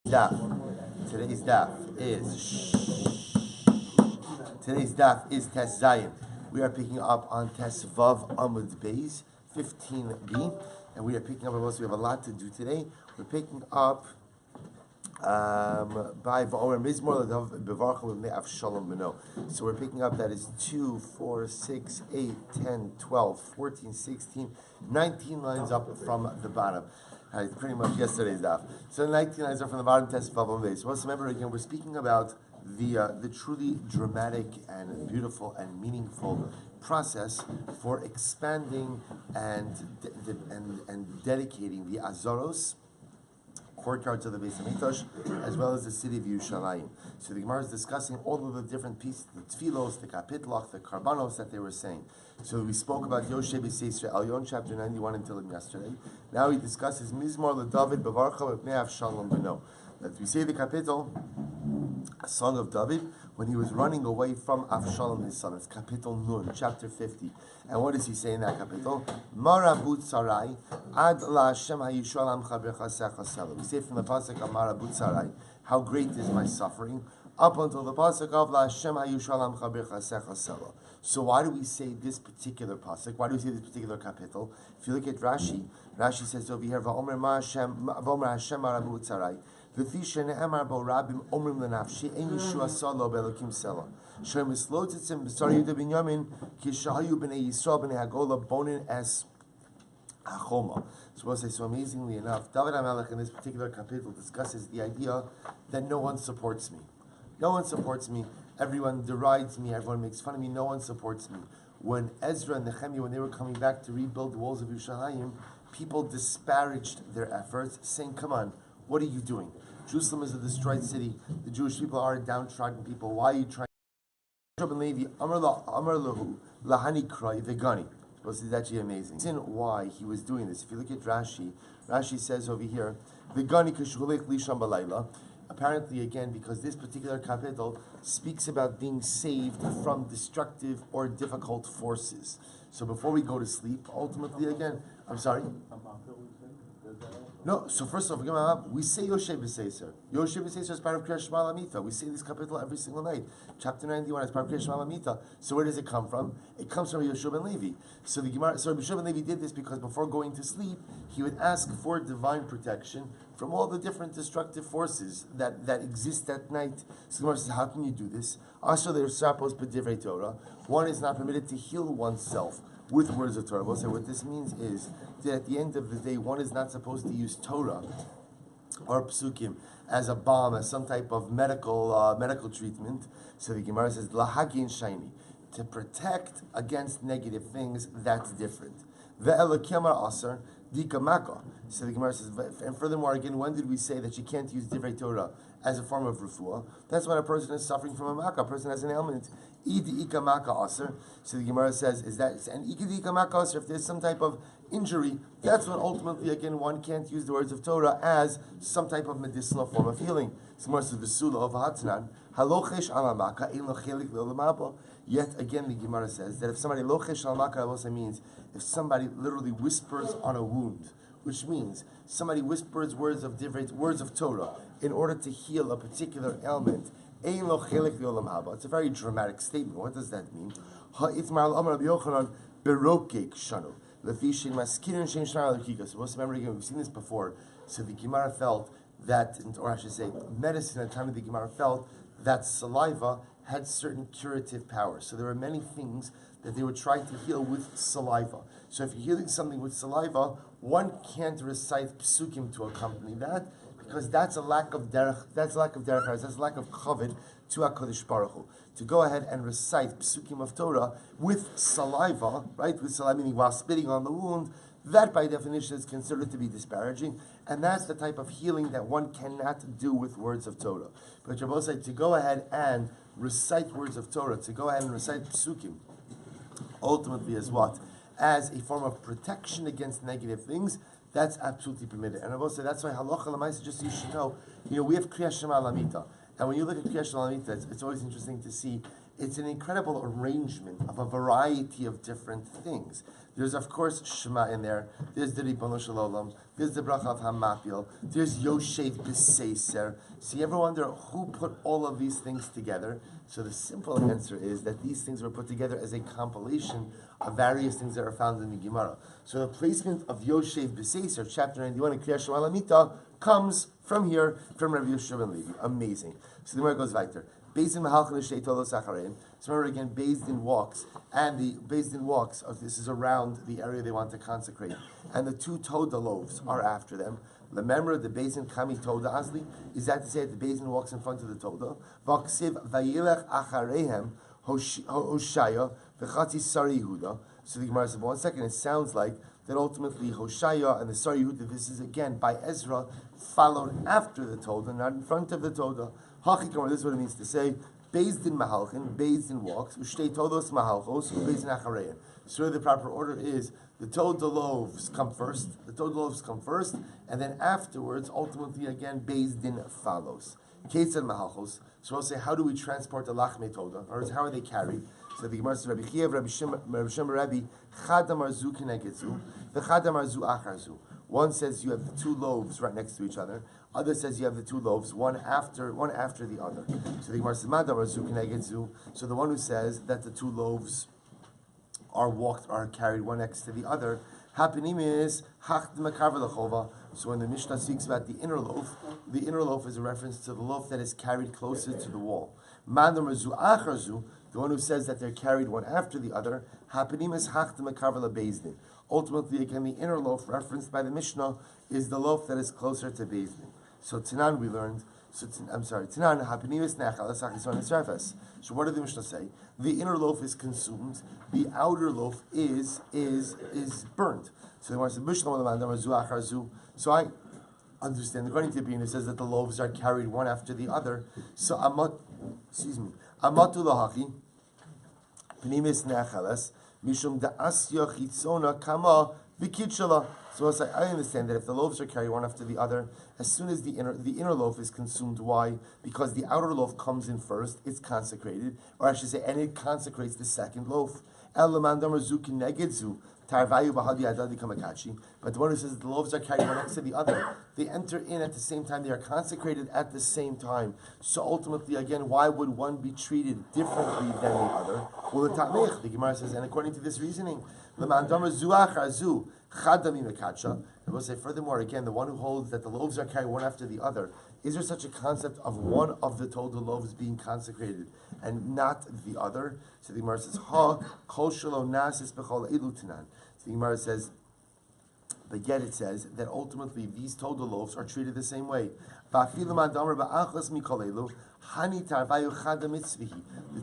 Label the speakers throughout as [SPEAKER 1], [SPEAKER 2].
[SPEAKER 1] Daf. Today's daf is Tes Zayin. We are picking up on Tes Vav Amud Beis 15b, and we are picking up. We have a lot to do today. We're picking up by Va'omer Mizmor L'Dav Bevarchim L'Nei Avshalom Beno. So we're picking up that is 2, 4, 6, 8, 10, 12, 14, 16, 19 lines up from the bottom. Pretty much yesterday's daf. So 19 lines up from the bottom. Tes Vav Amud Beis. So let's remember again. We're speaking about the truly dramatic and beautiful and meaningful process for expanding and dedicating the Azoros, courtyards of the Beis Hamikdash, as well as the city of Yerushalayim. So the Gemara is discussing all of the different pieces, the tfilos, the kapitlach, the karbanos that they were saying. So we spoke about Yoshe B'Seisra Elyon, chapter 91 until yesterday. Now he discusses Mizmor LeDavid Bevarcha B'Pnei Avshalom Beno. That we say the kapitel, a song of David, when he was running away from Avshalom his son. It's kapitel Nun, chapter 50. And what does he say in that kapitel? Marabut Sarai, Ad La Hashem HaYishol Amcha B'Chasech HaSelo. We say from the pasuk of Marabut Sarai, how great is my suffering, up until the pasuk of La Hashem HaYishol Amcha B'Chasech HaSelo. So why do we say this particular pasuk? Why do we say this particular kapitel? If you look at Rashi, Rashi says over here, Va'omer Hashem Marabut Sarai. So the Gemara so amazingly enough, David HaMelech in this particular kapitel discusses the idea that no one supports me. No one supports me. Everyone derides me. Everyone makes fun of me. No one supports me. When Ezra and Nehemiah, when they were coming back to rebuild the walls of Yerushalayim, people disparaged their efforts, saying, "Come on, what are you doing? Jerusalem is a destroyed city. The Jewish people are a downtrodden people. Why are you trying?" This is actually amazing. The reason why he was doing this, if you look at Rashi, Rashi says over here, apparently again, because this particular kapitel speaks about being saved from destructive or difficult forces. So before we go to sleep, ultimately again, I'm sorry? No, so first of all, we say Yoshe B'Seisra. Yoshe B'Seisra is part of Kriyash Shema Lamita. We say this kapitel every single night. Chapter 91 is part of Kriyash Shema Lamita. So where does it come from? It comes from Yeshua ben Levi. So the Gemara, so Yeshua ben Levi did this because before going to sleep, he would ask for divine protection from all the different destructive forces that exist at night. So the Gemara says, how can you do this? Also, there's Shabbos b'divrei Torah. One is not permitted to heal oneself with words of Torah. We'll say what this means is that at the end of the day, one is not supposed to use Torah or psukim as a balm, as some type of medical treatment. So the Gemara says, lahagin shiny, to protect against negative things. That's different. Ve'elokemar aser dikamaka. So the Gemara says, and furthermore, again, when did we say that you can't use divrei Torah as a form of refuah? That's when a person is suffering from a makkah. A person has an ailment. Idi ikamaka aser. So the Gemara says, is that and ikadi ikamaka aser? If there's some type of injury, that's when ultimately, again, one can't use the words of Torah as some type of medicinal form of healing. Similar to the Sula of Hatnan, halochesh alamaka ein lochelik le'olamaba. Yet again, the Gemara says that if somebody lochesh alamaka also means if somebody literally whispers on a wound, which means somebody whispers words of Torah in order to heal a particular ailment. It's a very dramatic statement. What does that mean? So let's remember again, we've seen this before. So the Gemara felt that, or I should say, medicine at the time of the Gemara felt that saliva had certain curative powers. So there were many things that they would try to heal with saliva. So if you're healing something with saliva, one can't recite psukim to accompany that, because that's a lack of derech, that's a lack of kavod to HaKadosh Baruch Hu. To go ahead and recite psukim of Torah with saliva, right, with saliva, meaning while spitting on the wound, that by definition is considered to be disparaging, and that's the type of healing that one cannot do with words of Torah. But Rabbi said to go ahead and recite words of Torah, to go ahead and recite psukim, ultimately as what? As a form of protection against negative things, that's absolutely permitted. And I will say that's why halacha l'maisa, just so you should know, we have Kriyash Shema Lamita. And when you look at Kriyash Shema Lamita, it's always interesting to see it's an incredible arrangement of a variety of different things. There's of course Shema in there. There's the Ribono Shel Olam. There's the Bracha of Hamapil. There's Yoshev B'Seiser. So you ever wonder who put all of these things together? So the simple answer is that these things were put together as a compilation of various things that are found in the Gemara. So the placement of Yoshev B'Seiser, chapter 91 in Kriyas Shema Lamita, comes from here, from Rabbi Shmuel Silber. Amazing. So the Gemara goes weiter. Beis Din Mahalchin L'Shtei Tolos Achareim. So remember again, Beis Din walks, and the Beis Din walks, this is around the area they want to consecrate, and the two Toda loaves are after them. Remember, the Beis Din Kami Toda Asli, is that to say that the Beis Din walks in front of the Toda? V'aksiv Vayilech Achareihem Hoshaya V'chatzi Sari Yehuda. So the Gemara said, 1 second, it sounds like that ultimately Hoshaya and the Sari Yehuda, this is again by Ezra, followed after the Toda, not in front of the Toda. Hachikam, this is what it means to say, Beis Din Mahalchin, Beis Din walks, Ushtei Todos Mahalchos, Beis Din Achareim. So the proper order is the Toda loaves come first, and then afterwards, ultimately again, Beis Din follows. Ketzad Mahalchos. So we'll say, how do we transport the Lachmei Toda? Or how are they carried? So the Gemara says, Rabbi Chiev, Rabbi Shem, Rabbi, Chadam Arzu Kenegedzu, the Chadam Arzu Acharzu. One says you have the two loaves right next to each other. Other says you have the two loaves, one after the other. So the Gemara says, Madam Arzu Kenegedzu. So the one who says that the two loaves are carried one next to the other, happening is Hacht Makaver Lechova. So when the Mishnah speaks about the inner loaf is a reference to the loaf that is carried closer to the wall. Madam Arzu Acharzu. The one who says that they're carried one after the other, hapanim is hacht mekaver lebeis din. Ultimately, again, the inner loaf referenced by the Mishnah is the loaf that is closer to beis din. So Tanan we learned. Tanan hapanim is nechalas achison esrefes. So what did the Mishnah say? The inner loaf is consumed. The outer loaf is burned. So the Gemara said, Mishnah l'mandam arzu acharzu. So I understand. According to Bina, it says that the loaves are carried one after the other. So Amatu lahachi, pnimis nechalas, mishum da'asya chitzona kama v'kitshala. So I understand that if the loaves are carried one after the other, as soon as the inner loaf is consumed, why? Because the outer loaf comes in first, it's consecrated, or I should say, and it consecrates the second loaf. El lamandam zu kinegedzu. But the one who says that the loaves are carried one next to the other, they enter in at the same time, they are consecrated at the same time. So ultimately, again, why would one be treated differently than the other? Well, the Gemara says, and according to this reasoning, and we'll say furthermore, again, the one who holds that the loaves are carried one after the other, is there such a concept of one of the total loaves being consecrated and not the other? So the Gemara says, Ha kol shelo nasis b'chol elu tanan. So the Gemara says, but yet it says that ultimately these total loaves are treated the same way. The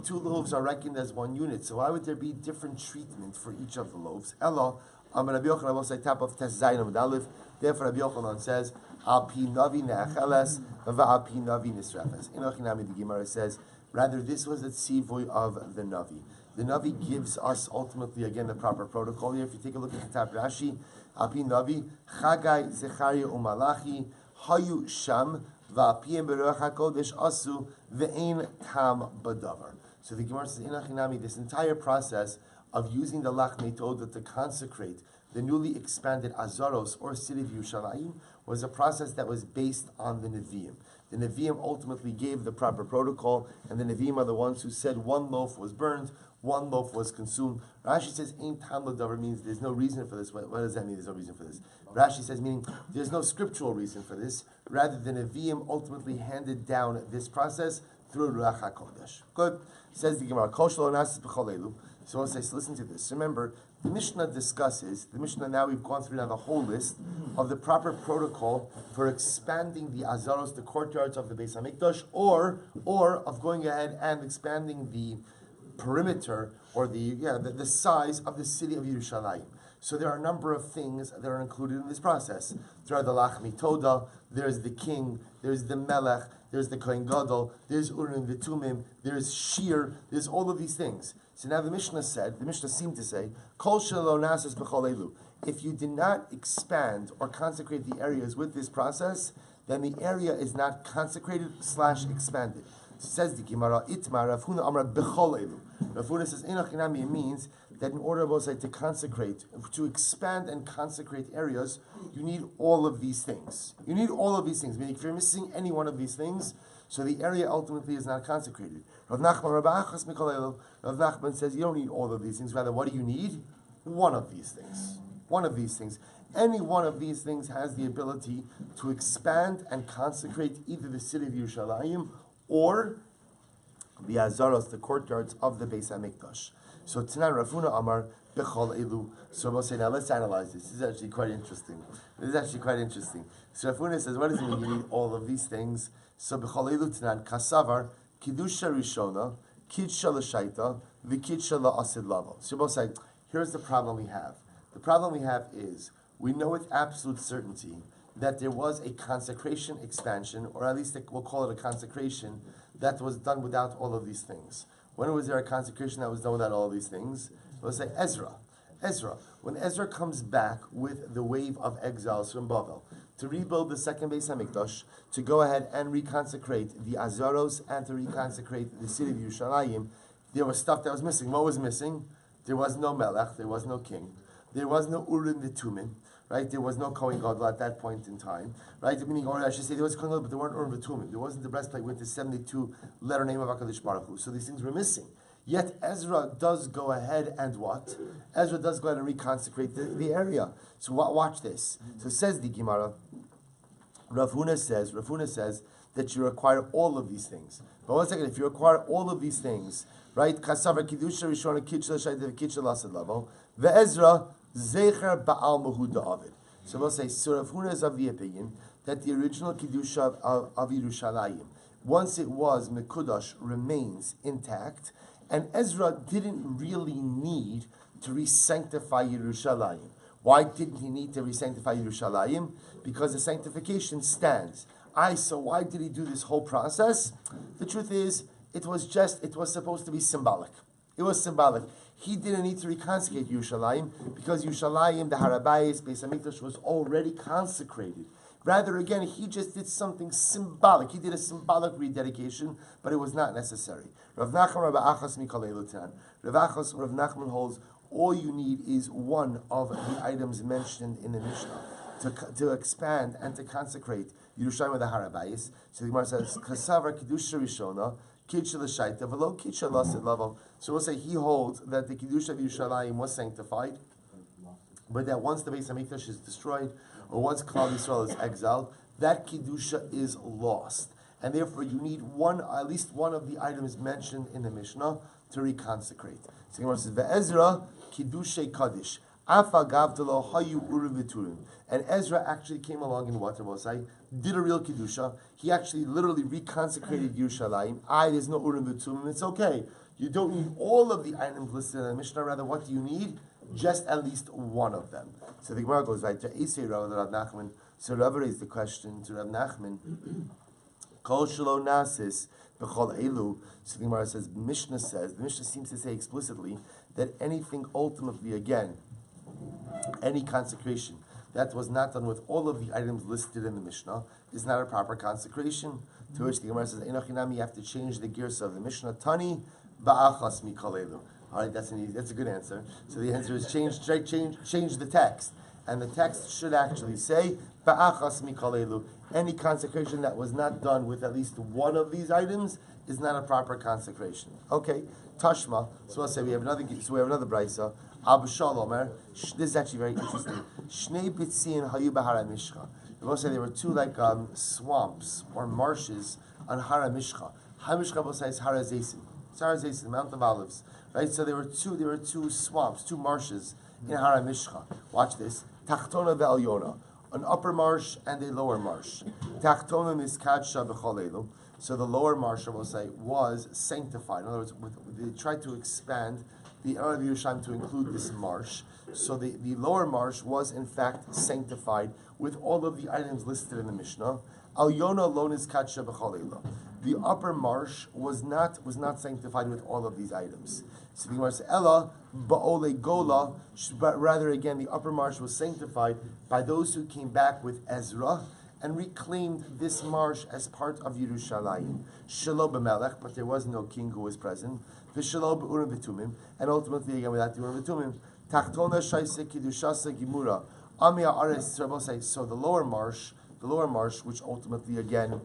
[SPEAKER 1] two loaves are reckoned as one unit. So why would there be different treatment for each of the loaves? Ella, Rabbi Yochanan will say top of Tes Zayin Amud Aleph. Therefore, Rabbi Yochanan says, Al pi navi ne'acheles, v'al pi navi nisrefes. In Ochinami, the Gemara says, rather, this was the tzivoy of the navi. The navi gives us ultimately again the proper protocol here. If you take a look at the top Rashi, Al pi navi Chagai Zechariah uMalachi hayu sham v'al piyem beruach hakodesh asu ve'ein tam badavar. So the Gemara says in Ochinami, this entire process of using the Lachmei Toda to consecrate the newly expanded Azaros or city of Yerushalayim was a process that was based on the Nevi'im. The Nevi'im ultimately gave the proper protocol, and the Nevi'im are the ones who said one loaf was burned, one loaf was consumed. Rashi says, Ein tam l'davar means there's no reason for this. What does that mean, there's no reason for this? Rashi says, meaning there's no scriptural reason for this. Rather, the Nevi'im ultimately handed down this process through Ruach HaKodesh. Good. Says the Gemara, Kol shelo nasis b'chol elu. So I'll say, so listen to this. Remember, the Mishnah now we've gone through now the whole list of the proper protocol for expanding the Azaros, the courtyards of the Beis HaMikdash, or of going ahead and expanding the perimeter or the size of the city of Yerushalayim. So there are a number of things that are included in this process. There are the Lachmi Toda, there's the king, there's the Melech, there's the Kohen Gadol, there's Urim V'Tumim, there's Shir, there's all of these things. So now the Mishnah seemed to say, Kol shelo nasis b'chol elu. If you did not expand or consecrate the areas with this process, then the area is not consecrated / expanded. Says the Gemara, Itmar Rav Huna Amar Bechol Elu. Rav Huna says, Enoch Inami, it means that in order to consecrate, to expand and consecrate areas, you need all of these things. You need all of these things. Meaning, if you're missing any one of these things, so the area ultimately is not consecrated. Rav Nachman says, you don't need all of these things. Rather, what do you need? One of these things. One of these things. Any one of these things has the ability to expand and consecrate either the city of Yerushalayim or the Azaros, the courtyards of the Beis HaMikdash. So Tanan Rav Huna Amar Bechol Elu. So we'll say, now let's analyze this. This is actually quite interesting. So Rav Huna says, what does it mean you need all of these things? So Bechol Elu Tanan Kasavar Kiddusha Rishona Kidsha L'Shaita V'Kidsha La'asid Lavo. So we'll say, here's the problem we have. The problem we have is we know with absolute certainty that there was a consecration expansion, or at least we'll call it a consecration, that was done without all of these things. When was there a consecration that was done without all of these things? We'll say Ezra. When Ezra comes back with the wave of exiles from Bavel to rebuild the second Beis HaMikdash, to go ahead and reconsecrate the Azaros and to reconsecrate the city of Yerushalayim, there was stuff that was missing. What was missing? There was no Melech, there was no king. There was no Urim V'Tumim, right? There was no Kohen Gadol at that point in time, right? Meaning, or I should say, there was Kohen Gadol, but there weren't Urim V'Tumim. There wasn't the breastplate with the 72-letter name of HaKadosh Baruch Hu. So these things were missing. Yet Ezra does go ahead and what? Ezra does go ahead and reconsecrate the area. So watch this. So says the Gemara, Rav Huna says that you require all of these things. But one second, if you require all of these things, right? Kasavar Kiddusha Rishona Kidsha L'Shaita V'Kidsha L'Asad Lavo Ve'ezra Zecher Ba'al Mahu Da'avid. So we'll say, so Rav Huna is of the opinion that the original Kiddusha of Yerushalayim, once it was Mekudash, remains intact, and Ezra didn't really need to re-sanctify Yerushalayim. Why didn't he need to re-sanctify Yerushalayim? Because the sanctification stands. So why did he do this whole process? The truth is, it was supposed to be symbolic. It was symbolic. He didn't need to reconsecrate Yerushalayim because Yerushalayim, the Harabayis, Beis HaMikdash, was already consecrated. Rather, again, he just did something symbolic. He did a symbolic rededication, but it was not necessary. Rav Nachman holds all you need is one of the items mentioned in the Mishnah to expand and to consecrate Yerushalayim with the Harabayis. So the Gemara says, Kasavar Kiddusha Rishona, Kidsha L'Shaita, V'lo Kidsha L'Asad Lavo. So we'll say he holds that the Kiddusha of Yerushalayim was sanctified, but that once the Beis HaMikdash is destroyed, or once Klal Yisrael is exiled, that Kiddusha is lost. And therefore you need at least one of the items mentioned in the Mishnah to reconsecrate. So the Gemara says, Ve'ezra Kiddushay Kaddish. And Ezra actually came along in what did a real Kiddusha. He actually literally reconsecrated Yerushalayim. There's no Urim V'Tumim. It's okay. You don't need all of the items listed in the Mishnah. Rather, what do you need? Just at least one of them. So the Gemara goes right to Esei Rav Nachman. So Rav raised the question to Rav Nachman. Kol shelo nasis b'chol elu. So the Gemara says, the Mishnah seems to say explicitly that anything ultimately, again, any consecration that was not done with all of the items listed in the Mishnah is not a proper consecration. To which the Gemara says, Enoch Inami, you have to change the gears of the Mishnah. Tani ba'achas mikol elu. All right, that's a good answer. So the answer is change the text. And the text should actually say, Ba'achas mikol elu. Any consecration that was not done with at least one of these items is not a proper consecration. Okay, Tashma. So we'll say we have another brisa. Abu Shalomer. This is actually very interesting. Shnei Bitzin Hayu Bahara Mishcha. We'll say there were two swamps or marshes on Hara Mishcha. Hara Mishcha we'll say is Hara Zaysim. It's Hara Zaysim, Mount of Olives. Right? So there were two swamps, two marshes in Hara Mishcha. Watch this. Tachtona ve'Alyona. An upper marsh and a lower marsh. Tachtona miskadsha b'chol elu. So the lower marsh, I will say, was sanctified. In other words, they tried to expand the area of Yerushalayim to include this marsh. So the lower marsh was in fact sanctified with all of the items listed in the Mishnah. Alyona alone is kadsha b'chol elu. The upper marsh was not sanctified with all of these items. So the Gemara says, Ella ba'ole gola, but rather again the upper marsh was sanctified by those who came back with Ezra and reclaimed this marsh as part of Yerushalayim. Shelo b'melech, but there was no king who was present. V'shelo b'urim v'tumim, and ultimately again without the urim v'tumim. Tachtona shaise kiddushasa gimura. Ami ha'aretz, so the lower marsh, which ultimately again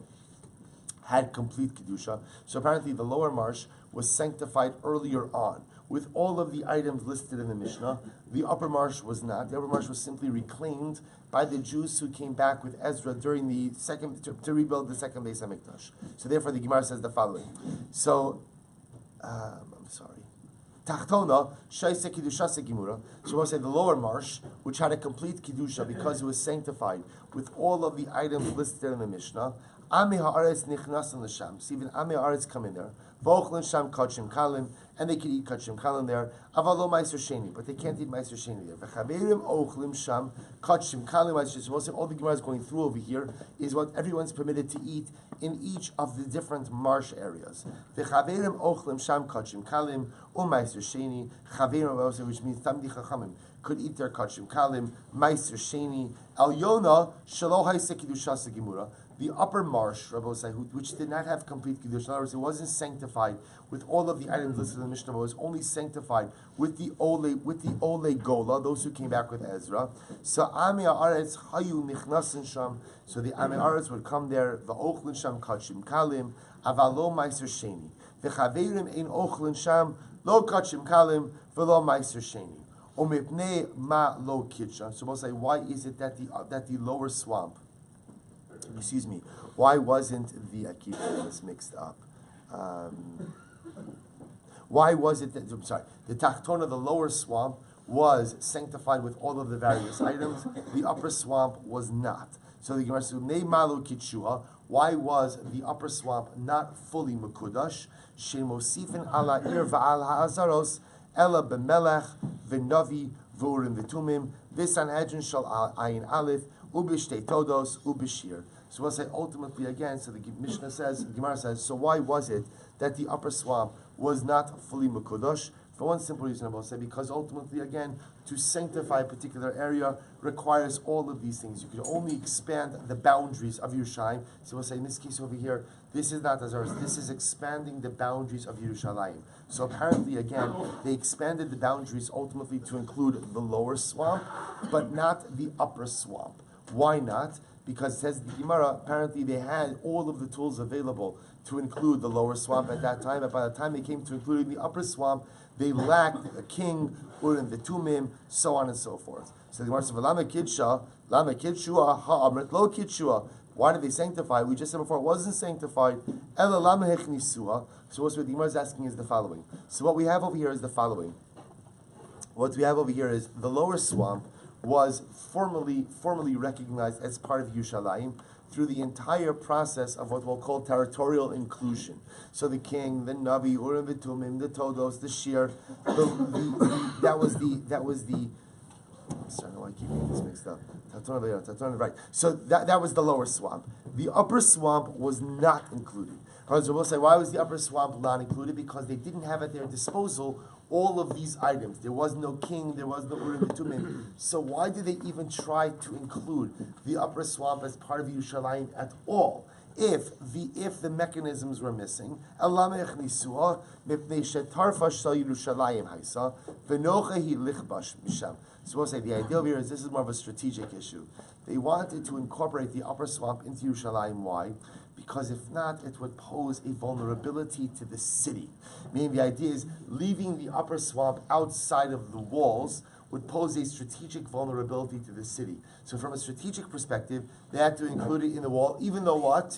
[SPEAKER 1] had complete kedusha. So apparently the lower marsh was sanctified earlier on with all of the items listed in the Mishnah. The upper marsh was not. The upper marsh was simply reclaimed by the Jews who came back with Ezra during the second to rebuild the second Beis Hamikdash. So therefore the Gemara says the following. So I'm sorry. Tachtona shaise kidushase gimura. So we'll say the lower marsh, which had a complete kedusha because it was sanctified with all of the items listed in the Mishnah. Ami haaretz nichnasan l'sham. So even Ami haaretz come in there. V'ochlin sham kachim kalim, and they can eat kachim kalim there. Avalo meiser sheni, but they can't eat meiser sheni there. V'chaverim ochlim sham kachim kalim meiser sheni. So all the Gemara is going through over here is what everyone's permitted to eat in each of the different marsh areas. V'chaverim ochlim sham kachim kalim meiser sheni. Chaverim, which means tamdi chachamim, could eat their kachim kalim meiser sheni. El Yona shelo haise kidushas gemura. The upper marsh, Rabbi say, which did not have complete kedusha, in other words, it wasn't sanctified with all of the items listed in the Mishnah, but was only sanctified with the ole gola, those who came back with Ezra. So Ami Haaretz hayu nichnasin sham. So the Ami Haaretz would come there. The ochlin sham kachim kalim avalo meiser sheni. The chaverim ein ochlin sham lo kachim kalim velo meiser sheni. Omipnei ma lo kitcha. So we'll say, why is it that the lower swamp? Excuse me. Why wasn't the I keep getting this mixed up? Why was it that the tachtona, the lower swamp, was sanctified with all of the various items? The upper swamp was not. So the Gemara says, "Nei malu kitshua." Why was the upper swamp not fully mekudash? Shemosifin ala ir va'al ha'azaros ela b'melech v'navi v'urim v'tumim v'sanhedrin shal ayin aleph ubishtei todos ubishir. So we'll say ultimately again. So the Mishnah says, the Gemara says, so why was it that the upper swamp was not fully mekudash? For one simple reason, I will say, because ultimately again, to sanctify a particular area requires all of these things. You can only expand the boundaries of Yerushalayim. So we'll say in this case over here, this is not as ours. This is expanding the boundaries of Yerushalayim. So apparently again, they expanded the boundaries ultimately to include the lower swamp, but not the upper swamp. Why not? Because it says the Gemara, apparently they had all of the tools available to include the lower swamp at that time, but by the time they came to including the upper swamp, they lacked a king, urim v'tumim, so on and so forth. So the Gemara says, "Lama kidshua ha'amrit lo kidshua." Why did they sanctify? We just said before it wasn't sanctified. Ela lama hechnisuha. So what the Gemara is asking is the following. So what we have over here is the following. What we have over here is the lower swamp was formally recognized as part of Yerushalayim through the entire process of what we'll call territorial inclusion. So the king, the Navi, Urim v'Tumim, the Todos, the Shir, that was the. Sorry, I keep getting this mixed up. Right. So that was the lower swamp. The upper swamp was not included. So we'll say, why was the upper swamp not included? Because they didn't have at their disposal all of these items. There was no king, there was no Urim v'Tumim. So why did they even try to include the upper swamp as part of Yerushalayim at all? If the mechanisms were missing, so we'll say the idea here is this is more of a strategic issue. They wanted to incorporate the upper swamp into Yerushalayim. Why? Because if not, it would pose a vulnerability to the city. Meaning the idea is leaving the upper swamp outside of the walls would pose a strategic vulnerability to the city. So from a strategic perspective, they had to include it in the wall, even though what?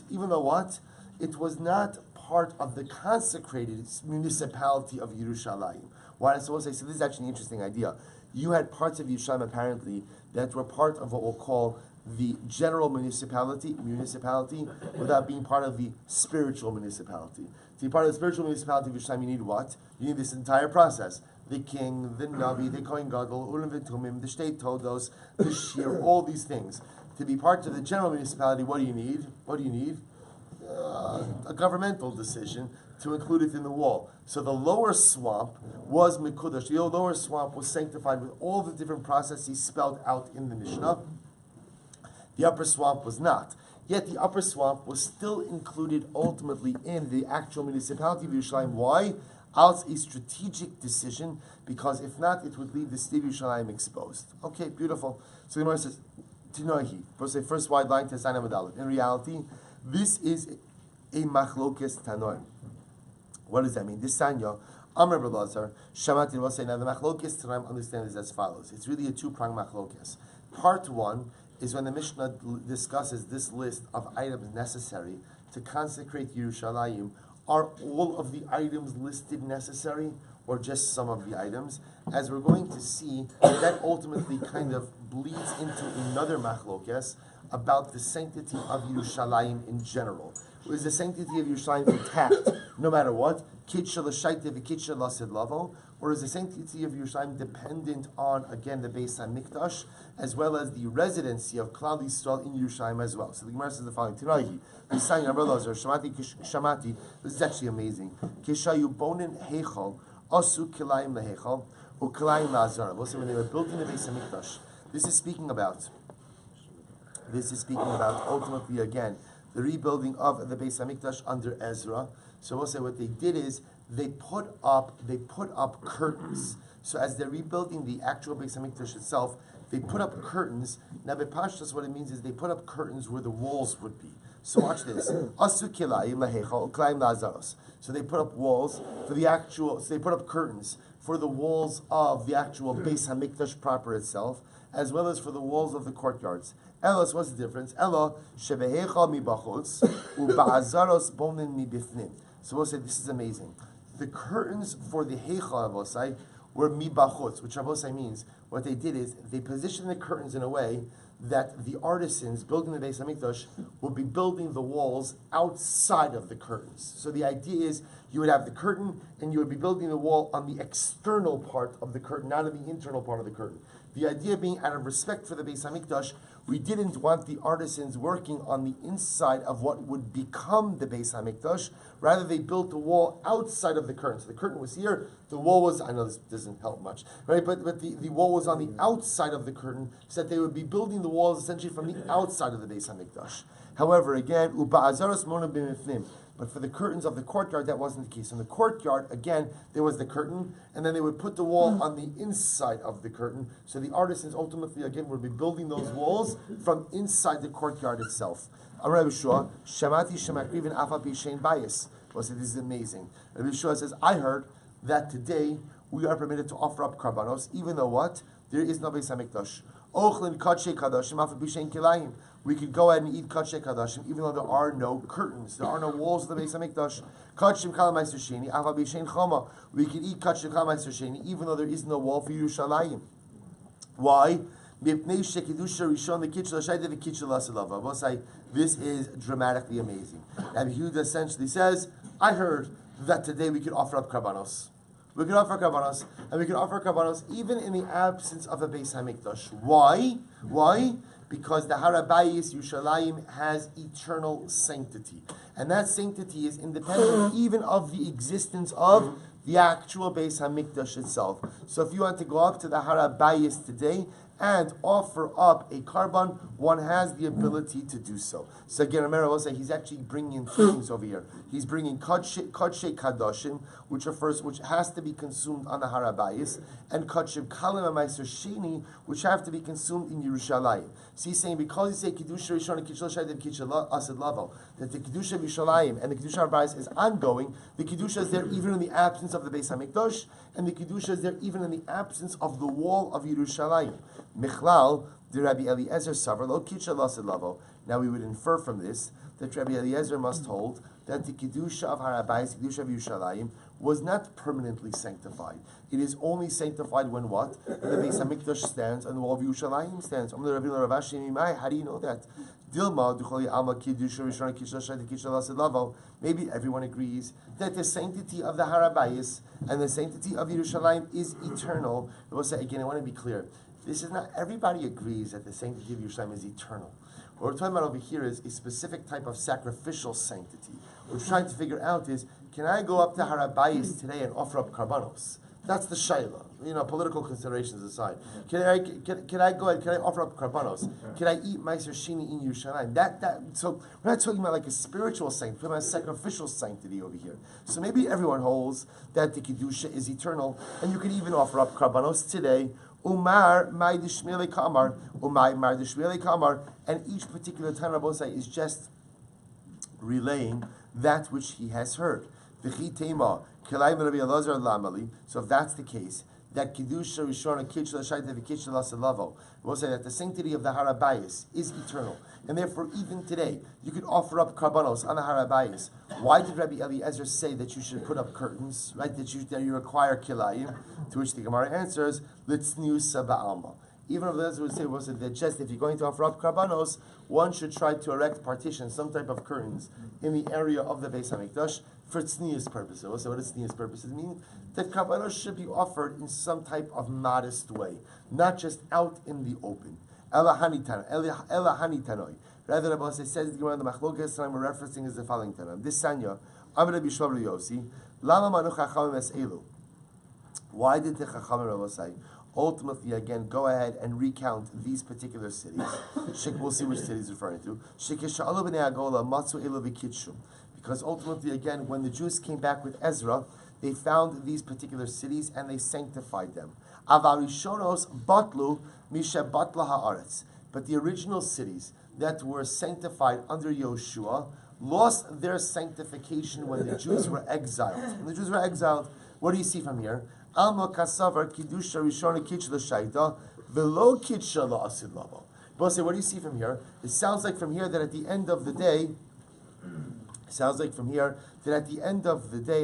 [SPEAKER 1] It was not part of the consecrated municipality of Yerushalayim. Why? So we'll say, so this is actually an interesting idea. You had parts of Yerushalayim apparently that were part of what we'll call the general municipality without being part of the spiritual municipality. To be part of the spiritual municipality of Yerushalayim, you need what? You need this entire process. The king, the Navi, the Kohen Gadol, Urim v'Tumim, the Shtei Todos, the Shir, all these things. To be part of the general municipality, what do you need? A governmental decision to include it in the wall. So the lower swamp was Mekudash. The lower swamp was sanctified with all the different processes spelled out in the Mishnah. The upper swamp was not. Yet the upper swamp was still included ultimately in the actual municipality of Yerushalayim. Why? As a strategic decision, because if not, it would leave the city of Yerushalayim exposed. Okay, beautiful. So the Gemara says, Tinohi, first wide line, Tesana Medalef. In reality, this is a machlokes tanoim. What does that mean? This Sanya, Amr Belazar, Shamati will say, now the machlokes tanoim understand this as follows. It's really a two-pronged machlokes. Part one is when the Mishnah discusses this list of items necessary to consecrate Yerushalayim. Are all of the items listed necessary, or just some of the items? As we're going to see, that ultimately kind of bleeds into another machlokes about the sanctity of Yerushalayim in general. Is the sanctity of Yerushalayim intact, no matter what? Or is the sanctity of Yerushalayim dependent on, again, the Beis HaMikdash, as well as the residency of Klal Yisrael in Yerushalayim as well? So the Gemara says the following: Tirahi, Shamati. This is actually amazing. Kishayubonin heichal asu kilayim leheichal ukilayim laazar. Also, when they were building the Beis HaMikdash, this is speaking about ultimately again the rebuilding of the Beis HaMikdash under Ezra. So we'll say what they did is they put up curtains. So as they're rebuilding the actual Beis HaMikdash itself, they put up curtains. Now Bepashtas, what it means is they put up curtains where the walls would be. So watch this. Asu kilayim leheichal ukilayim laazaros. So they put up walls for the actual. So they put up curtains for the walls of the actual Beis HaMikdash proper itself, as well as for the walls of the courtyards. Elos, what's the difference? Elo shebeheichal mibachutz uba'azaros bonin mibifnim. So we'll say this is amazing. The curtains for the heichal avosai were mibachutz, which avosai means what they did is they positioned the curtains in a way that the artisans building the Beis HaMikdash would be building the walls outside of the curtains. So the idea is you would have the curtain and you would be building the wall on the external part of the curtain, not on the internal part of the curtain. The idea being, out of respect for the Beis HaMikdash, we didn't want the artisans working on the inside of what would become the Beis HaMikdash. Rather, they built the wall outside of the curtain. So the curtain was here, the wall was, I know this doesn't help much, right? But the wall was on the outside of the curtain, so that they would be building the walls essentially from the outside of the Beis HaMikdash. However, again, uba'azaros mona b'mifnim. But for the curtains of the courtyard, that wasn't the case. In the courtyard, again, there was the curtain, and then they would put the wall on the inside of the curtain. So the artisans ultimately, again, would be building those walls from inside the courtyard itself. Rabbi Shua, Shamati Shemakriv Afa Bishain Bias. Well, so this is amazing. Rabbi Shua says, I heard that today we are permitted to offer up karbanos, even though what? There is no Beis HaMikdash. Ochlin Kadshe Kadashim Afa Bishain Kilayim. We could go ahead and eat Kadshe Kadashim, even though there are no curtains, there are no walls of the Beis HaMikdash. Kadshim Kalamaiser Sheni, Afa Bishain Choma. We could eat Kadshim Kalamaiser Sheni, even though there is no wall for Yerushalayim. Why? This is dramatically amazing. Rabbi Yehuda essentially says, I heard that today we could offer up karbanos. We could offer karbanos, and we could offer karbanos even in the absence of a Beis HaMikdash. Why? Why? Because the Har HaBayis Yerushalayim has eternal sanctity. And that sanctity is independent even of the existence of the actual Beis HaMikdash itself. So if you want to go up to the Har HaBayis today and offer up a karban, one has the ability to do so. So again, Amir will say he's actually bringing two things over here. He's bringing kadshe kadashim, which has to be consumed on the Har HaBayis, and kadshe kalim ma'aser sheni, which have to be consumed in Yerushalayim. So he's saying because he say kedusha rishon and kedusha shayid and kedusha asid lavo, that the kedusha of Yerushalayim and the kedusha Har HaBayis is ongoing. The kedusha is there even in the absence of the Beis HaMikdash, and the kedusha is there even in the absence of the wall of Yerushalayim. Michlal, the Rabbi Eliezer Savar, lo kitcha lasid lavo. Now we would infer from this that Rabbi Eliezer must hold that the kedusha of Har HaBayis, kedusha of Yerushalayim, was not permanently sanctified. It is only sanctified when what? The Beis HaMikdash stands and the wall of Yerushalayim stands. How do you know that? Maybe everyone agrees that the sanctity of the Har HaBayis and the sanctity of Yerushalayim is eternal. I will say again, I want to be clear. This is not, everybody agrees that the sanctity of Yerushalayim is eternal. What we're talking about over here is a specific type of sacrificial sanctity. What we're trying to figure out is, can I go up to Har HaBayis today and offer up karbanos? That's the shayla. Political considerations aside. Can I go ahead? Can I offer up karbanos? Can I eat meiser sheni in Yerushalayim? So we're not talking about like a spiritual sanctity, we're talking about a sacrificial sanctity over here. So maybe everyone holds that the kedusha is eternal, and you can even offer up karbanos today. Umar mai dishmele kamar, umay mar dishmele kamar, and each particular time Rabbosai is just relaying that which he has heard. So if that's the case, that kedusha rishona kitchla shaita v'kitchla lasalavo, we'll say that the sanctity of the harabayis is eternal, and therefore even today you could offer up karbanos on the harabayis. Why did Rabbi Eliezer say that you should put up curtains, right? That you require kilayim? To which the Gemara answers, litzniusa ba'alma. Even if Eliezer would say that just if you're going to offer up karbanos, one should try to erect partitions, some type of curtains, in the area of the Beis Hamikdash for tznius purposes. So what does tznius purposes mean? That karbanos should be offered in some type of modest way, not just out in the open. Ela hanitanoi. Rather, Rabbi says the Gemara in the Machlokas that I'm referencing is the following tanam. This sanya, Rabbi Shmuel Silber, Lama manu chachamim es elu. Why did the chachamim Rabbi say ultimately again go ahead and recount these particular cities? We'll see which cities he's referring to. Shekeshalu b'nei agola matzu elu v'kitshum. Because ultimately again, when the Jews came back with Ezra, they found these particular cities and they sanctified them. Avarishonos batlu misha batla haaretz. But the original cities that were sanctified under Yoshua lost their sanctification when the Jews were exiled. When the Jews were exiled, what do you see from here? Alma kasavar kidusha rishona kitchla shaita velo kitcha la'asid lavo. But say, what do you see from here? It sounds like from here that at the end of the day,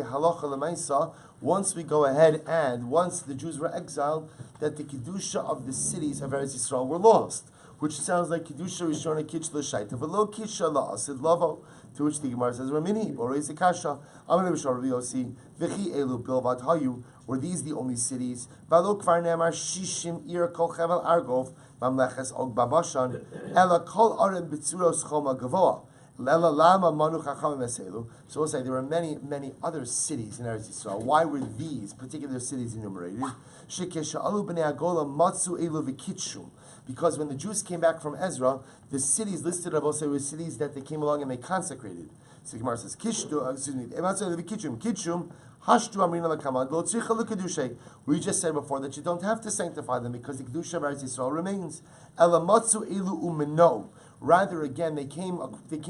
[SPEAKER 1] halacha l'maisa, once we go ahead and once the Jews were exiled, that the kedusha of the cities of Eretz Yisrael were lost, which sounds like kedusha rishona kitchla shaita velo kitcha la'asid lavo. To which the Gemara says, Ramini, or is the Kasha, Amr Bishar Yosi, Vichi Elu Bilvat Hayu, were these the only cities? Valo Kvar Nemar Shishim Ir Kol Chevel Argov, Mamleches Og Babashan, Ela Kol Arim Bitzuros Choma Gavoa, Ela Lama Manu Chacham Meselu. So we'll say there were many, many other cities in Eretz Yisrael. Why were these particular cities enumerated? Shekesha Alu B'nei Agola Matzu Elu V'Kitshum. Because when the Jews came back from Ezra, the cities listed above were cities that they came along and they consecrated. So Gemara says, Kitchum, Hashtu Amrina Lakamad, Lo Tzricha L'Kedushay. We just said before that you don't have to sanctify them because the Kedusha of Eretz Yisrael remains. Elamatzu Elu Umeno. Rather, again, they came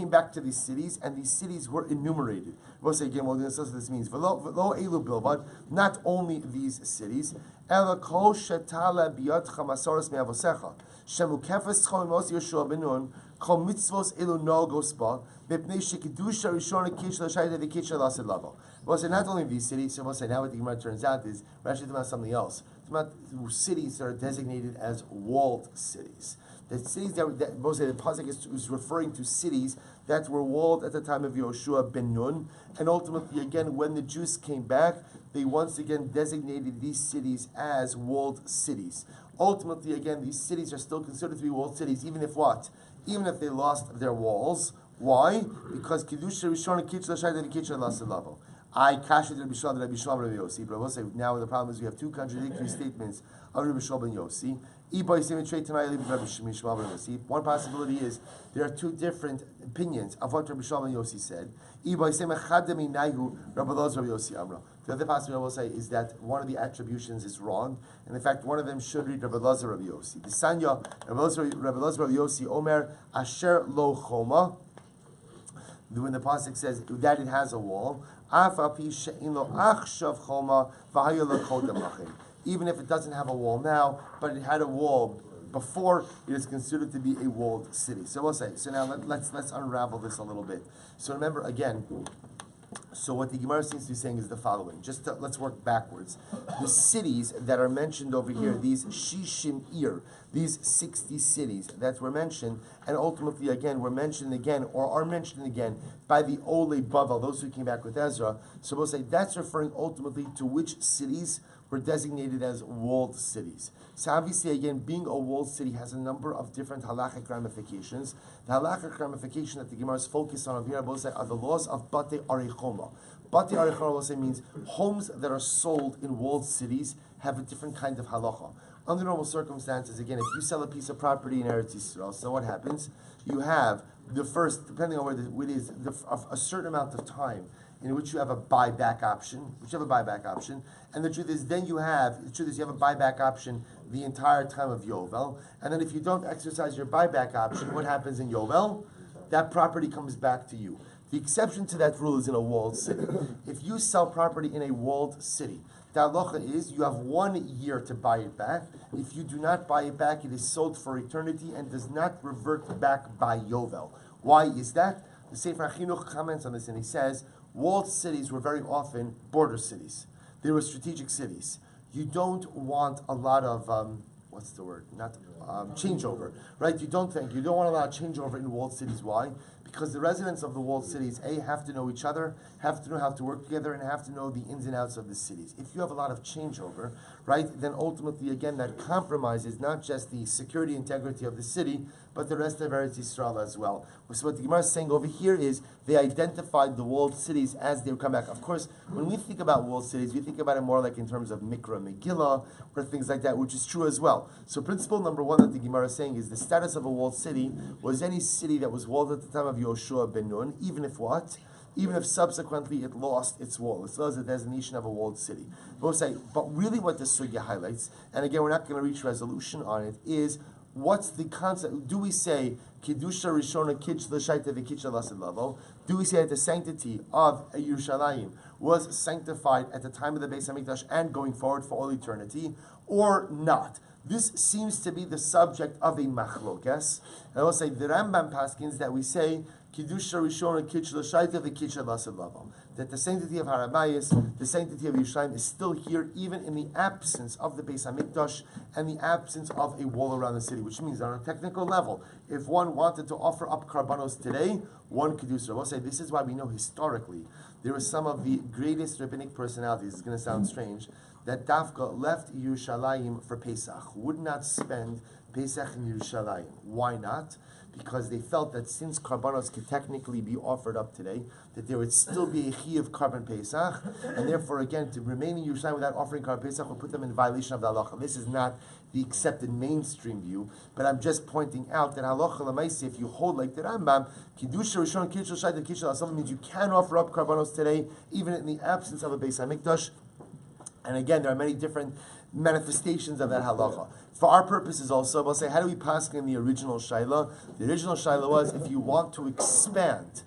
[SPEAKER 1] back to these cities, and these cities were enumerated. We'll say again, this means Velo Elu Bilvad, not only these cities. Ela Kol Shetala Biyatcha Masoros Me'avosecha. Shemukefes Cholmos Yeshua Benun. Kol Mitzvos Elu Nogos Ba. Bepnei Shekedusha Rishona Kish L'Shayda V'Kish L'Asid Lavo. We'll say not only these cities. So we'll say now what the Gemara turns out is we're actually talking about something else. It's about cities that are designated as walled cities. The cities that the pasuk is referring to cities that were walled at the time of Yoshua ben Nun, and ultimately again when the Jews came back, they once again designated these cities as walled cities. Ultimately again, these cities are still considered to be walled cities, even if what? Even if they lost their walls. Why? Because Kedusha Rishon Kitchla Shayda Kitchla Lasalavo. I kashed Rabbi Shmuel Rabbi Yossi, but I will say now the problem is we have two contradictory statements of Rabbi Shmuel ben Yossi. One possibility is there are two different opinions of what Rabbi Shmuel ben Yossi said. The other possibility I will say is that one of the attributions is wrong, and in fact one of them should read Rabbi Lazar Rabbi Yossi. The Sanya Rabbi Lazar Rabbi Yossi Omer Asher Lo Choma. When the pasuk says that it has a wall, even if it doesn't have a wall now, but it had a wall before, it is considered to be a walled city. So we'll say. So now let's unravel this a little bit. So remember again. So what the Gemara seems to be saying is the following. Let's work backwards. The cities that are mentioned over here, these Shishim Ir, these 60 cities that were mentioned, and ultimately again were mentioned again, or are mentioned again by the Ole Bavel, those who came back with Ezra. So we'll say that's referring ultimately to which cities? were designated as walled cities. So obviously, again, being a walled city has a number of different halachic ramifications. The halachic ramification that the Gemara is focused on here are the laws of Bate Arichoma. Bate Arichoma means homes that are sold in walled cities have a different kind of halacha. Under normal circumstances, again, if you sell a piece of property in Eretz Yisrael, so what happens? You have the first, depending on where it is, a certain amount of time in which you have a buyback option, and the truth is you have a buyback option the entire time of Yovel, and then if you don't exercise your buyback option, what happens in Yovel? That property comes back to you. The exception to that rule is in a walled city. If you sell property in a walled city, the halacha is you have 1 year to buy it back. If you do not buy it back, it is sold for eternity and does not revert back by Yovel. Why is that? The Sefer HaChinuch comments on this and he says, walled cities were very often border cities. They were strategic cities. You don't want a lot of, changeover, right? You don't want a lot of changeover in walled cities. Why? Because the residents of the walled cities, have to know each other, have to know how to work together, and have to know the ins and outs of the cities. If you have a lot of changeover, right, then ultimately, again, that compromises not just the security integrity of the city, but the rest of Eretz Yisrael as well. So what the Gemara is saying over here is they identified the walled cities as they would come back. Of course, when we think about walled cities, we think about it more like in terms of Mikra, Megillah, or things like that, which is true as well. So principle number one that the Gemara is saying is the status of a walled city was any city that was walled at the time of Yoshua ben Nun, even if subsequently it lost its wall. It still has a designation of a walled city. But really what the sugya highlights, and again we're not going to reach resolution on it, is what's the concept? Do we say Kiddusha Rishona Kitch L'Shaita V'Kitcha Lasid Lavo? Do we say that the sanctity of Yerushalayim was sanctified at the time of the Beis Hamikdash and going forward for all eternity, or not? This seems to be the subject of a machlokes. And I will say the Rambam paskins that we say Kiddusha Rishona Kitch L'Shaita V'Kitcha Lasid Lavo, that the sanctity of Harabayis, the sanctity of Yerushalayim is still here even in the absence of the Beis Hamikdash and the absence of a wall around the city, which means on a technical level, if one wanted to offer up karbanos today, one could do so. I will say this is why we know historically there were some of the greatest rabbinic personalities, it's going to sound strange, that Dafka left Yerushalayim for Pesach, would not spend Pesach in Yerushalayim. Why not? Because they felt that since karbanos could technically be offered up today, that there would still be a chi of karban Pesach, and therefore, again, to remain in Yerushalayim without offering karban Pesach would put them in violation of the halacha. This is not the accepted mainstream view, but I'm just pointing out that halacha l'maisi, if you hold like the Rambam, Kiddusha Rishon Kitch L'Shaita Kitch L'Asam means you can offer up karbanos today, even in the absence of a Beis Hamikdash. And again, there are many different manifestations of that halacha. For our purposes also, we'll say, how do we pass in the original shaila? The original shaila was, if you want to expand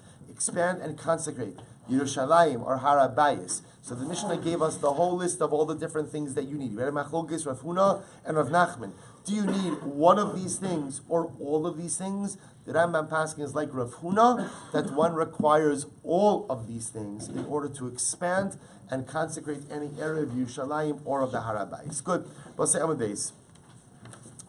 [SPEAKER 1] and consecrate Yerushalayim or Harabayis. So the Mishnah gave us the whole list of all the different things that you need. We had Machlokes, Rav Huna, and Rav Nachman. Do you need one of these things or all of these things? The Rambam Paskin is like Rav Huna, that one requires all of these things in order to expand and consecrate any area of Yerushalayim or of the Harabayis. Good. We'll say Amud Beis.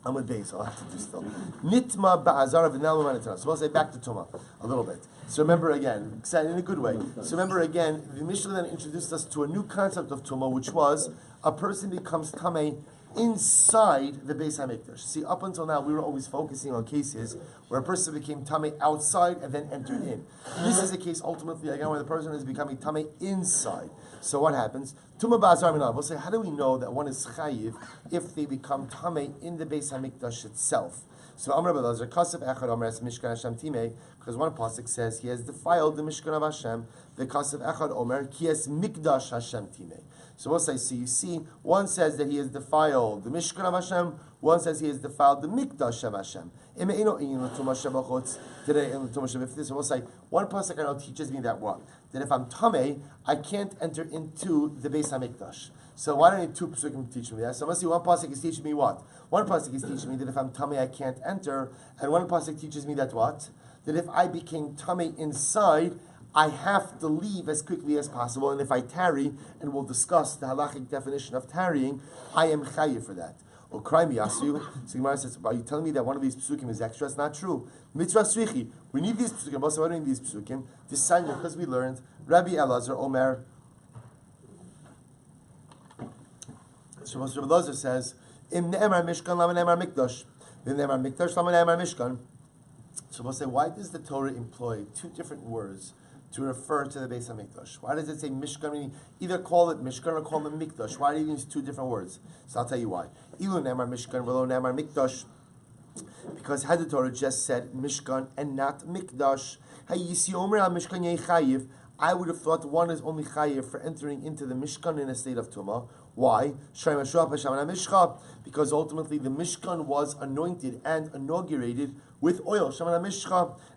[SPEAKER 1] I'll have to do still. Nitma ba'azar v'nelu manitana. So we'll say back to Tumah a little bit. So remember again, in a good way. So remember again, the Mishnah then introduced us to a new concept of Tumah, which was a person becomes Tameh inside the Beis HaMikdash. See, up until now, we were always focusing on cases where a person became Tameh outside and then entered in. This is a case, ultimately, again, where the person is becoming Tameh inside. So what happens? Tumah ba'azar minah. We'll say, how do we know that one is chayiv if they become Tameh in the Beis HaMikdash itself? So Amar Belazar, Kasav Echad Omer Es Mishkan Hashem Timei, because one pasuk says he has defiled the Mishkan of Hashem. The Kasav Echad Omer Ki Es Mikdash Hashem Timei. So we'll say, so you see, one says that he has defiled the Mishkan of Hashem, one says he has defiled the Mikdash of Hashem. So we'll say, one pasuk I know teaches me that what? That if I'm Tameh, I can't enter into the Beis HaMikdash. So why don't you two pasukim teach me that? So I must see one pasuk is teaching me what? One pasuk is teaching me that if I'm Tameh, I can't enter, and one pasuk teaches me that what? That if I became Tameh inside, I have to leave as quickly as possible, and if I tarry, and we'll discuss the halachic definition of tarrying, I am chayiv for that. Or cry me, Yasu. So Gemara says, are you telling me that one of these psukim is extra? It's not true. Mitzvah srichi. We need these psukim. Also, why do we need these psukim? This sign because we learned Rabbi Elazar Omer. So Rabbi Elazar says, Im ne'emar mishkan lama ne'emar mikdash. Im ne'emar mikdash lama ne'emar mishkan. So we'll say, why does the Torah employ two different words to refer to the Beis HaMikdash? Why does it say Mishkan, meaning either call it Mishkan or call it Mikdash? Why do you use two different words? So I'll tell you why. Ilu ne'emar Mishkan v'lo ne'emar Mikdash. Because had the Torah just said Mishkan and not Mikdash, I would have thought one is only chayiv for entering into the Mishkan in a state of Tumah. Why? Because ultimately the Mishkan was anointed and inaugurated with oil,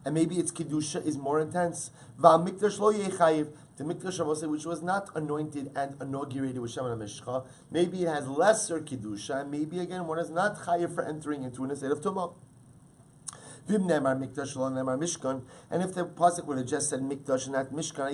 [SPEAKER 1] and maybe its kedusha is more intense. The Mikdash, which was not anointed and inaugurated with Shemen HaMishcha, maybe it has lesser kedusha, and maybe again one is not chayiv for entering into a state of Tumah. And if the pasuk would have just said Mikdash and not Mishkan,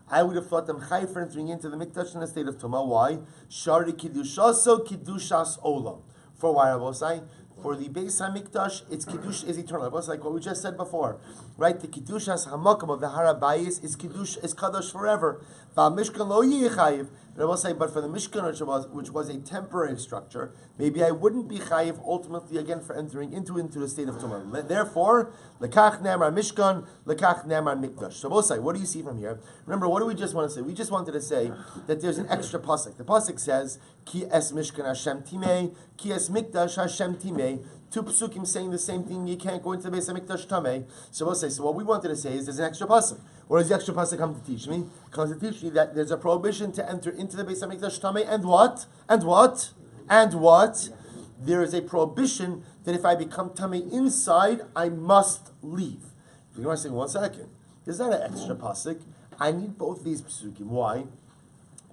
[SPEAKER 1] I would have thought them chayiv for entering into the Mikdash in a state of Tumah. Why? Shari kedusha, so kedushas olam. For why, Rabosai? For the Beis HaMikdash, its kiddush is eternal. It's like what we just said before, right? The kiddushas hamakam of the harabayis is kiddush, is kadosh forever. Mishkan lo yichayiv. And I will say, but for the Mishkan, which was a temporary structure, maybe I wouldn't be chayiv ultimately again for entering into the state of Tumah. Therefore, lekach ne'emar Mishkan, lekach ne'emar Mikdash. So both say, what do you see from here? Remember, what do we just want to say? We just wanted to say that there's an extra pasuk. The pasuk says, Ki es Mishkan Hashem Timei, Ki es Mikdash Hashem Timei. Two psukim saying the same thing. You can't go into the Beis HaMikdash Tamei. So we'll say. So what we wanted to say is there's an extra pasuk. What does the extra pasuk come to teach me? It comes to teach me that there's a prohibition to enter into the Beis HaMikdash Tamei, and what? And what? And what? There is a prohibition that if I become Tamei inside, I must leave. You're going to say, 1 second. There's not an extra pasuk. I need both these psukim. Why?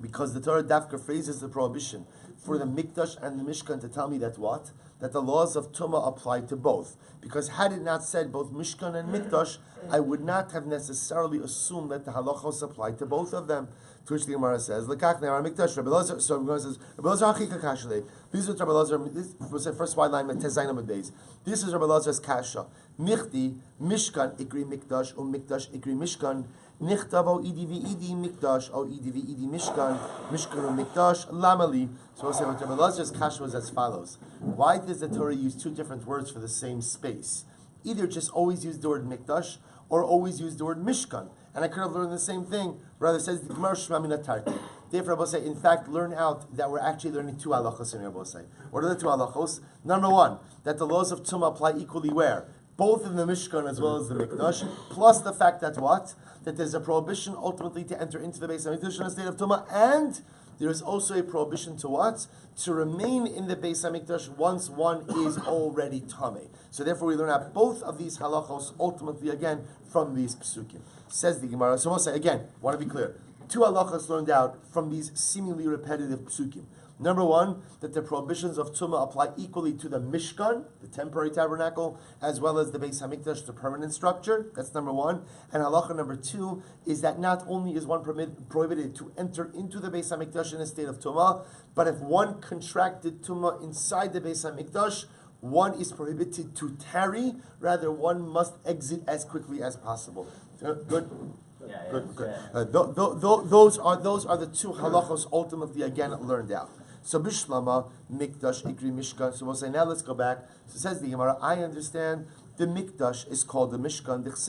[SPEAKER 1] Because the Torah Dafka phrases the prohibition for the Mikdash and the Mishkan to tell me that what? That the laws of Tumah apply to both. Because had it not said both Mishkan and Mikdash, I would not have necessarily assumed that the halachos apply to both of them. To which the Gemara says, Lekach ne'emar Mikdash, Rabbi Elazar, so Gemara says, Rabbi Elazar hachika kashle. This is Rabbi Elazar, this was the first wide line, Tezainam days. This is Rabbi Elazar's kasha. Michti, Mishkan, ikri Mikdash, Mikdash, ikri Mishkan, Nichtav o idi v'idi Mikdash, o idi v'idi Mishkan, Mishkan o Mikdash, Lamali. So we'll say what Rabbi Elazar's kasha was as follows. Why does the Torah use two different words for the same space? Either just always use the word Mikdash, or always use the word Mishkan. And I could have learned the same thing. Rather, it says the Gemara Shema Mina Tarki. Therefore, Rabbi say, in fact, learn out that we're actually learning two halachos in Rabbi say. What are the two halachos? Number one, that the laws of Tumah apply equally where? Both in the Mishkan as well as the Mikdash. Plus the fact that what? That there's a prohibition ultimately to enter into the Beis HaMikdash in a state of Tumah, and there is also a prohibition to what? To remain in the Beis HaMikdash once one is already Tamei. So therefore we learn out both of these halachos ultimately again from these psukim. Says the Gemara. So we'll say again, want to be clear. Two halachos learned out from these seemingly repetitive psukim. Number one, that the prohibitions of Tumah apply equally to the Mishkan, the temporary tabernacle, as well as the Beis HaMikdash, the permanent structure. That's number one. And halacha number two is that not only is one prohibited to enter into the Beis HaMikdash in a state of Tumah, but if one contracted Tumah inside the Beis HaMikdash, one is prohibited to tarry. Rather, one must exit as quickly as possible. Good.
[SPEAKER 2] Yeah,
[SPEAKER 1] good. Those are the two halachos ultimately again learned out. So Bishlama, Mikdash, Ikri, Mishkan. So we'll say, now let's go back. So says the Gemara, I understand the Mikdash is called the Mishkan. Because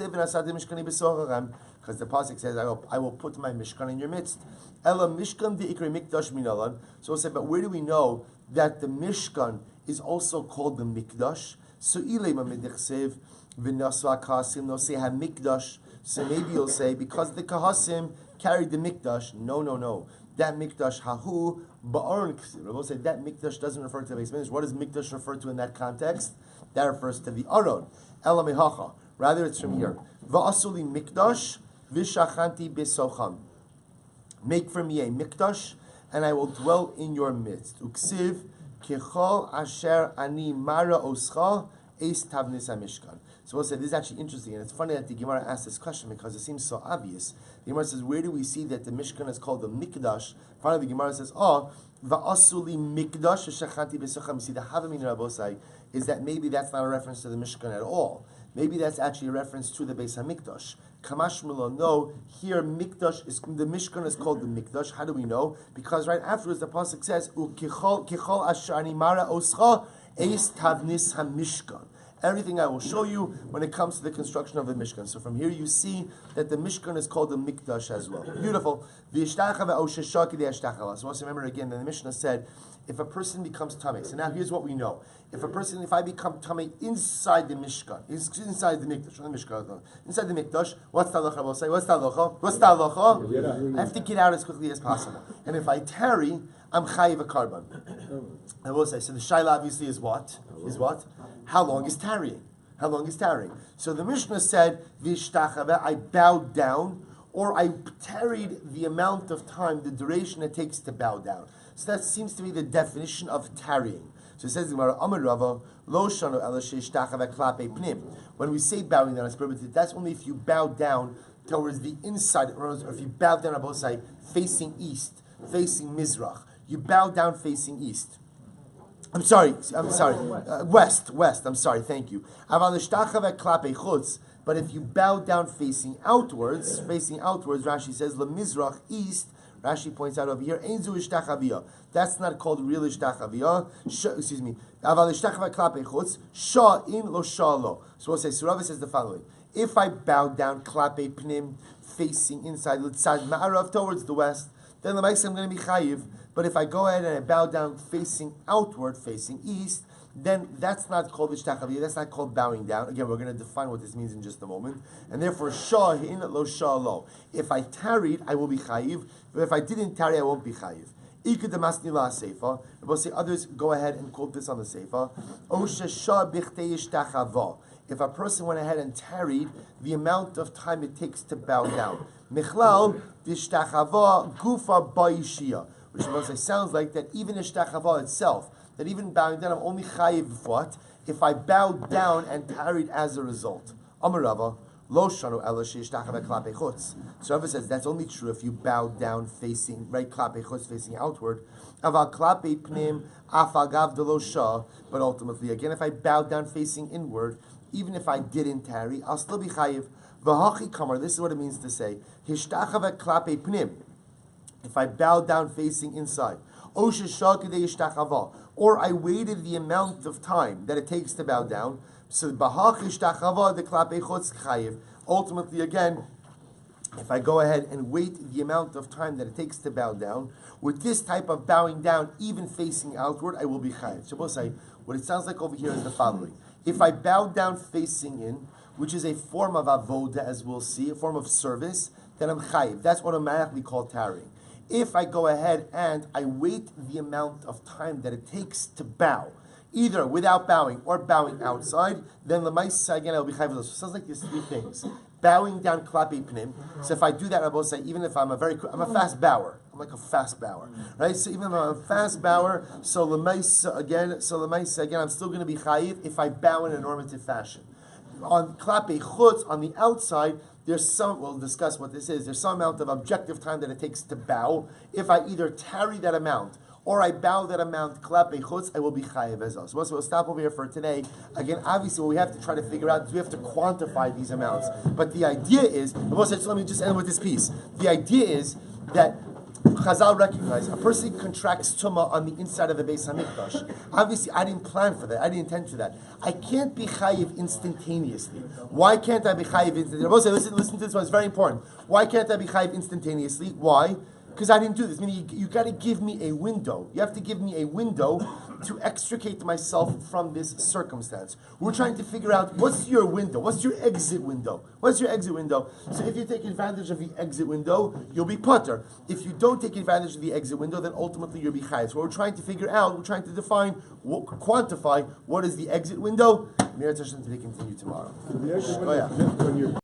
[SPEAKER 1] the pasuk says, I will put my Mishkan in your midst. Ela Mishkan the Ikri Mikdash minalan. So we'll say, but where do we know that the Mishkan is also called the Mikdash? So Ilema Midichsev, Vinasva Kasim, no say Mikdash. So maybe you'll say, because the Kahasim carried the Mikdash. No. That Mikdash hahu ba'aron ksiv. We'll say that Mikdash doesn't refer to the Beis Mikdash. What does Mikdash refer to in that context? That refers to the Aron. Ela mehacha. Rather, it's from here. Va'asuli Mikdash v'shachanti b'socham. Make for me a Mikdash, and I will dwell in your midst. Uksiv kechol asher ani mara oscha eis tavnis hamishkan. So we'll say this is actually interesting, and it's funny that the Gemara asked this question because it seems so obvious. The Gemara says, where do we see that the Mishkan is called the Mikdash? Finally, the Gemara says, va'asuli Mikdash shachanti b'socham. See, the Havamin Rabosai is that maybe that's not a reference to the Mishkan at all. Maybe that's actually a reference to the Beis HaMikdash. Kamash Milo, no, here Mikdash is, the Mishkan is called the Mikdash. How do we know? Because right afterwards the Pasuk says, Kichol asher ani mara oscha eis tavnis hamishkan. Everything I will show you when it comes to the construction of the Mishkan. So from here you see that the Mishkan is called the Mikdash as well. Beautiful. So also remember again that the Mishnah said, if a person becomes tamei. So now here's what we know. If I become tamei inside the Mishkan, inside the Mikdash, inside the Mikdash, what's the halacha? We'll say, what's the halacha? I have to get out as quickly as possible. And if I tarry, I'm chayiv a karban. I will say, so the shaila obviously is what? How long is tarrying? How long is tarrying? So the Mishnah said, I bowed down, or I tarried the amount of time, the duration it takes to bow down. So that seems to be the definition of tarrying. So it says, when we say bowing down, it's prohibited. That's only if you bow down towards the inside, or if you bow down on both sides, facing east, facing Mizrach. You bow down facing east. West, I'm sorry, thank you. But if you bow down facing outwards, Rashi says, Mizrach, east, Rashi points out over here, Einzu ishtachaviyah. That's not called real ishtachaviyah. Excuse me. Aval ishtachavah klape chutz, shah in lo shah lo. So we'll say, Surava says the following. If I bow down klape pnim, facing inside, l'tzad ma'arav, towards the west, then the I'm going to be chayiv. But if I go ahead and I bow down facing outward, facing east, then that's not called ishtachaviyah. That's not called bowing down. Again, we're going to define what this means in just a moment. And therefore, shah in lo shah lo. If I tarried, I will be chayiv. But if I didn't tarry, I won't be chayiv. Ikud demasni la seifa. We'll say others go ahead and quote this on the seifa. Oshe shah bichtei ishtachava. If a person went ahead and tarried the amount of time it takes to bow down. Michlal dishtachava gufa ba'ishiyah. Which sounds like that even ishtachava itself, that even bowing down, I'm only chayiv what? If I bowed down and tarried as a result. Amarava, lo shanu ela sheishtachava klape chutz. So Rava says that's only true if you bow down facing, right, klape chutz, facing outward. Aval klape pnim afagav de lo shah. But ultimately, again, if I bow down facing inward, even if I didn't tarry, I'll still be chayiv. V'hachi kamar, this is what it means to say, hishtachava klape pnim. If I bow down facing inside, or I waited the amount of time that it takes to bow down, so ultimately again, if I go ahead and wait the amount of time that it takes to bow down, with this type of bowing down, even facing outward, I will be chayiv. So we'll say, what it sounds like over here is the following. If I bow down facing in, which is a form of avoda, as we'll see, a form of service, then I'm chayiv. That's automatically called tarrying. If I go ahead and I wait the amount of time that it takes to bow, either without bowing or bowing outside, then l'maisa again I'll be chayiv. So it sounds like there's three things: bowing down klapi pnim. So if I do that, I will say even if I'm a fast bower, I'm like a fast bower, right? So even if I'm a fast bower, so l'maisa again, I'm still going to be chayiv if I bow in a normative fashion. On klapi chutz, on the outside, there's some, we'll discuss what this is, there's some amount of objective time that it takes to bow. If I either tarry that amount or I bow that amount, klape chutz, I will be chayiv as well. So we'll stop over here for today. Again, obviously what we have to try to figure out is we have to quantify these amounts. But the idea is, let me just end with this piece. The idea is that Chazal recognize a person contracts tumah on the inside of the Beis Hamikdash. Obviously, I didn't plan for that. I didn't intend for that. I can't be chayiv instantaneously. Why can't I be chayiv instantaneously? Listen to this one. It's very important. Why can't I be chayiv instantaneously? Why? Because I didn't do this. Meaning, you got to give me a window. You have to give me a window to extricate myself from this circumstance. We're trying to figure out what's your window. What's your exit window? What's your exit window? So if you take advantage of the exit window, you'll be putter. If you don't take advantage of the exit window, then ultimately you'll be chayiv. So what we're trying to figure out, we're trying to define, quantify what is the exit window. Mir Hashem to be continued tomorrow.